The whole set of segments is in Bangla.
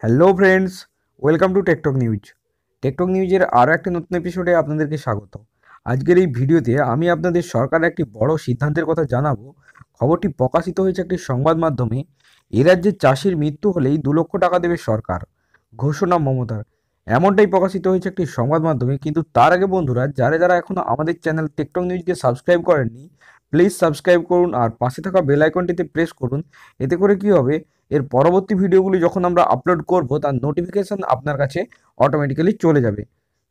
Hello friends, welcome to tech talk news. Tech talk নিউজের আরও একটি নতুন এপিসোডে আপনাদেরকে স্বাগত। আজকের এই ভিডিওতে আমি আপনাদের সরকারের একটি বড় সিদ্ধান্তের কথা জানাবো। খবরটি প্রকাশিত হয়েছে একটি সংবাদ মাধ্যমে। এ রাজ্যের চাষির মৃত্যু হলেই 2 লক্ষ টাকা দেবে সরকার, ঘোষণা মমতার। এমনটাই প্রকাশিত হয়েছে একটি সংবাদ মাধ্যমে। কিন্তু তার আগে বন্ধুরা, যারা যারা এখনও আমাদের চ্যানেল টেকটক নিউজকে সাবস্ক্রাইব করেননি, প্লিজ সাবস্ক্রাইব করুন আর পাশে থাকা বেল আইকনটিতে প্রেস করুন। এতে করে কি হবে, এর পরবর্তী ভিডিওগুলি যখন আমরা আপলোড করব তার নোটিফিকেশন আপনার কাছে অটোমেটিক্যালি চলে যাবে।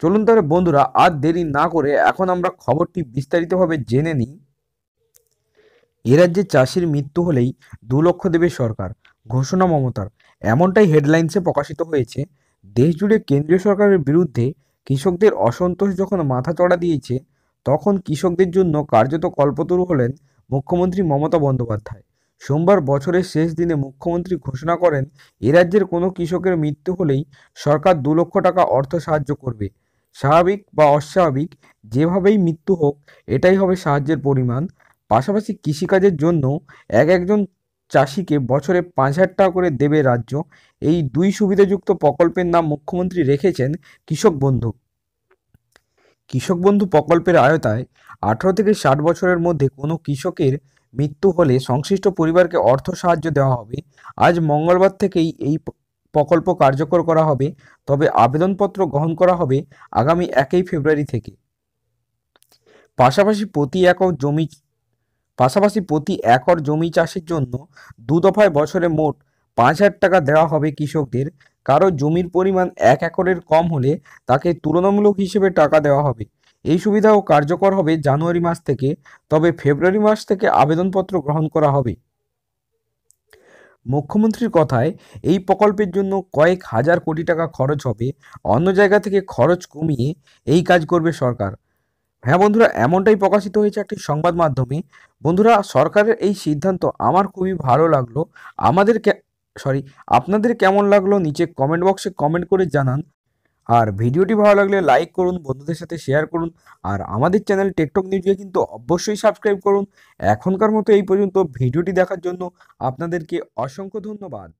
চলুন তাহলে বন্ধুরা, আর দেরি না করে এখন আমরা খবরটি বিস্তারিতভাবে জেনে নিই। এ রাজ্যে চাষির মৃত্যু হলেই 2 লক্ষ দেবে সরকার, ঘোষণা মমতার। এমনটাই হেডলাইন্সে প্রকাশিত হয়েছে। দেশ জুড়ে কেন্দ্রীয় সরকারের বিরুদ্ধে কৃষকদের অসন্তোষ যখন মাথাচড়া দিয়েছে, তখন কৃষকদের জন্য কার্যত কল্পতরু হলেন মুখ্যমন্ত্রী মমতা বন্দ্যোপাধ্যায়। সোমবার বছরের শেষ দিনে মুখ্যমন্ত্রী ঘোষণা করেন, এ রাজ্যের কোনো কৃষকের মৃত্যু হলেই সরকার 2 লক্ষ টাকা অর্থ সাহায্য করবে। স্বাভাবিক বা অস্বাভাবিক যেভাবেই মৃত্যু হোক, এটাই হবে সাহায্যের পরিমাণ। পাশাপাশি কৃষিকাজের জন্য একজন চাষিকে বছরে 5,000 টাকা করে দেবে রাজ্য। এই দুই সুবিধাযুক্ত প্রকল্পের নাম মুখ্যমন্ত্রী রেখেছেন কৃষক বন্ধু। কৃষক বন্ধু প্রকল্পের আওতায় 18 থেকে 60 বছরের মধ্যে কোনো কৃষকের মৃত্যু হলে সংশ্লিষ্ট পরিবারকে অর্থ সাহায্য দেওয়া হবে। আজ মঙ্গলবার থেকেই এই প্রকল্প কার্যকর করা হবে, তবে আবেদনপত্র গ্রহণ করা হবে আগামী 1 ফেব্রুয়ারি থেকে। পাশাপাশি প্রতি একর জমি চাষের জন্য 2 দফায় বছরে মোট 5,000 টাকা দেওয়া হবে কৃষকদের। কারো জমির পরিমাণ 1 একরের কম হলে তাকে তুলনামূলক হিসেবে টাকা দেওয়া হবে। এই সুবিধাও কার্যকর হবে জানুয়ারি মাস থেকে, তবে ফেব্রুয়ারি মাস থেকে আবেদনপত্র গ্রহণ করা হবে। মুখ্যমন্ত্রীর কথায়, এই প্রকল্পের জন্য কয়েক হাজার কোটি টাকা খরচ হবে। অন্য জায়গা থেকে খরচ কমিয়ে এই কাজ করবে সরকার। হ্যাঁ বন্ধুরা, এমনটাই প্রকাশিত হয়েছে একটি সংবাদ মাধ্যমে। বন্ধুরা, সরকারের এই সিদ্ধান্ত আমার খুবই ভালো লাগলো। আমাদের আপনাদের কেমন লাগলো নিচে কমেন্ট বক্সে কমেন্ট করে জানান। আর ভিডিওটি ভালো লাগলে লাইক করুন, বন্ধুদের সাথে শেয়ার করুন। আর আমাদের চ্যানেল টেকটক নিউজকে কিন্তু অবশ্যই সাবস্ক্রাইব করুন। এখনকার মতো এই পর্যন্ত। ভিডিওটি দেখার জন্য আপনাদেরকে অসংখ্য ধন্যবাদ।